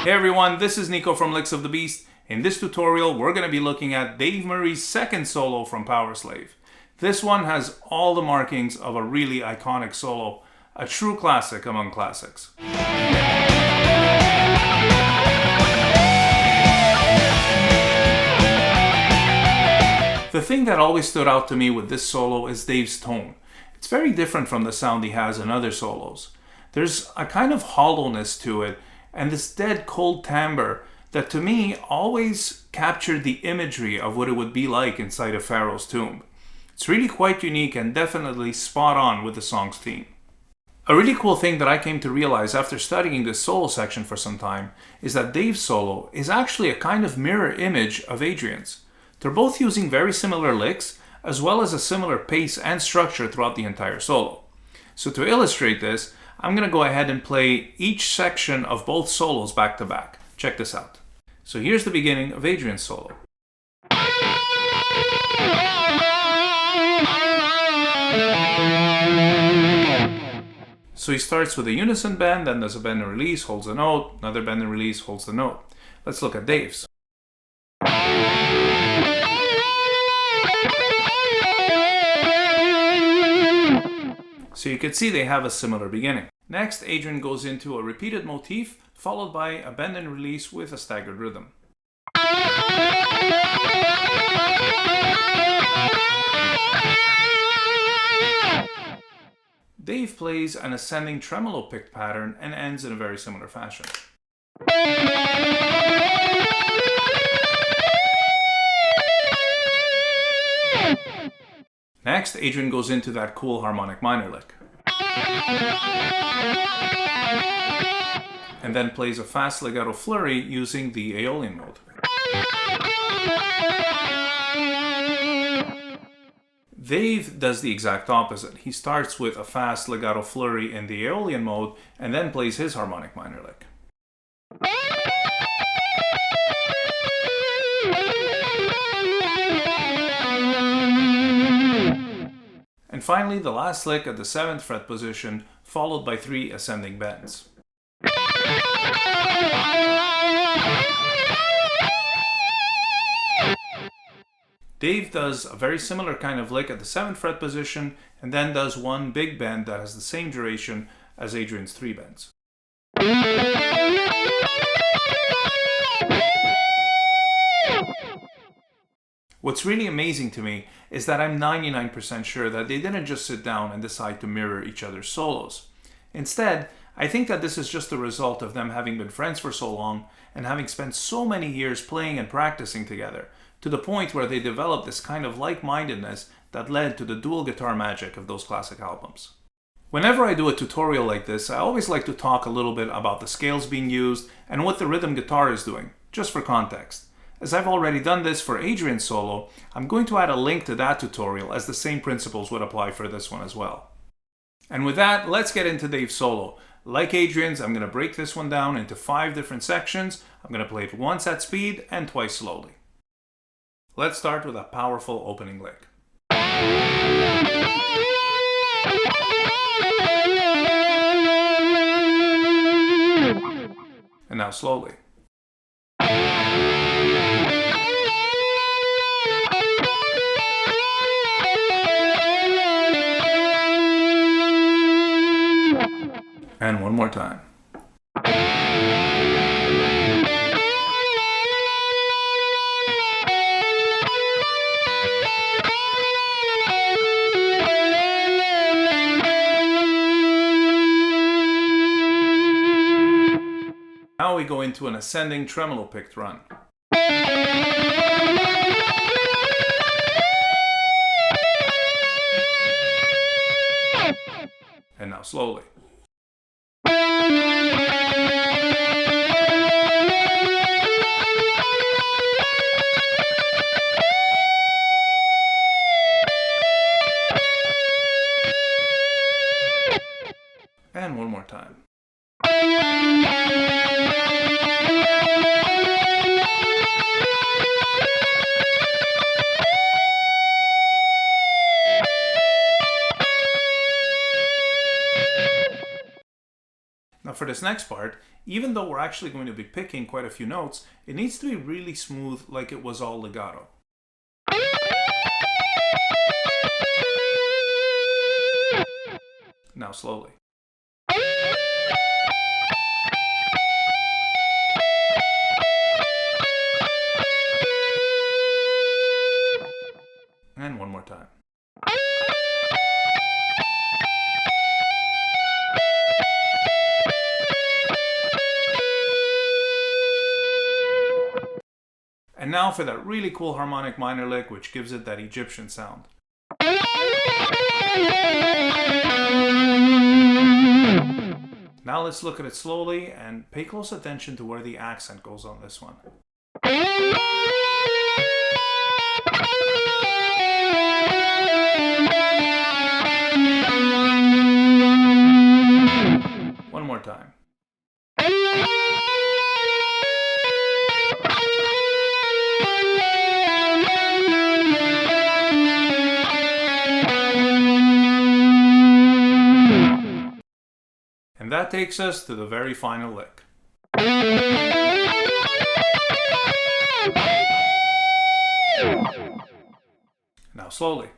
Hey everyone, this is Nico from Licks of the Beast. In this tutorial, we're going to be looking at Dave Murray's second solo from Powerslave. This one has all the markings of a really iconic solo, a true classic among classics. The thing that always stood out to me with this solo is Dave's tone. It's very different from the sound he has in other solos. There's a kind of hollowness to it, and this dead cold timbre that to me always captured the imagery of what it would be like inside a pharaoh's tomb. It's really quite unique and definitely spot on with the song's theme. A really cool thing that I came to realize after studying this solo section for some time is that Dave's solo is actually a kind of mirror image of Adrian's. They're both using very similar licks as well as a similar pace and structure throughout the entire solo. So to illustrate this, I'm going to go ahead and play each section of both solos back to back. Check this out. So here's the beginning of Adrian's solo. So he starts with a unison bend, then does a bend and release, holds the note, another bend and release, holds the note. Let's look at Dave's. So you can see they have a similar beginning. Next, Adrian goes into a repeated motif, followed by a bend and release with a staggered rhythm. Dave plays an ascending tremolo picked pattern and ends in a very similar fashion. Next, Adrian goes into that cool harmonic minor lick. And then plays a fast legato flurry using the Aeolian mode. Dave does the exact opposite. He starts with a fast legato flurry in the Aeolian mode and then plays his harmonic minor lick. And finally, the last lick at the 7th fret position, followed by 3 ascending bends. Dave does a very similar kind of lick at the 7th fret position, and then does one big bend that has the same duration as Adrian's 3 bends. What's really amazing to me is that I'm 99% sure that they didn't just sit down and decide to mirror each other's solos. Instead, I think that this is just the result of them having been friends for so long and having spent so many years playing and practicing together, to the point where they developed this kind of like-mindedness that led to the dual guitar magic of those classic albums. Whenever I do a tutorial like this, I always like to talk a little bit about the scales being used and what the rhythm guitar is doing, just for context. As I've already done this for Adrian's solo, I'm going to add a link to that tutorial as the same principles would apply for this one as well. And with that, let's get into Dave's solo. Like Adrian's, I'm going to break this one down into 5 different sections. I'm going to play it once at speed and twice slowly. Let's start with a powerful opening lick. And now slowly. And one more time. Now we go into an ascending tremolo picked run. And now slowly. And one more time. Now for this next part, even though we're actually going to be picking quite a few notes, it needs to be really smooth, like it was all legato. Now slowly. And one more time. And now for that really cool harmonic minor lick, which gives it that Egyptian sound. Now let's look at it slowly and pay close attention to where the accent goes on this one. One more time. And that takes us to the very final lick. Now slowly.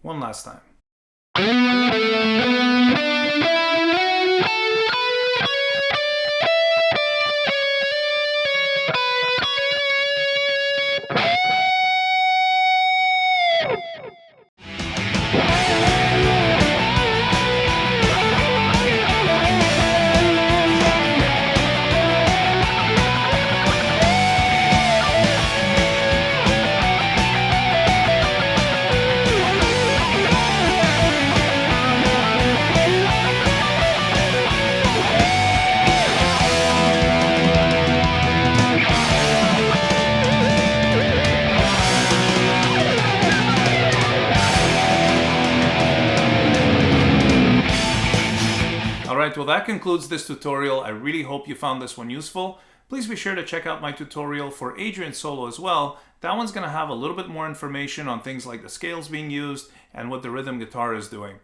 One last time. Alright, well that concludes this tutorial. I really hope you found this one useful. Please be sure to check out my tutorial for Adrian's solo as well. That one's going to have a little bit more information on things like the scales being used and what the rhythm guitar is doing.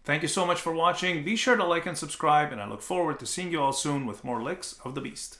Thank you so much for watching. Be sure to like and subscribe, and I look forward to seeing you all soon with more licks of the beast.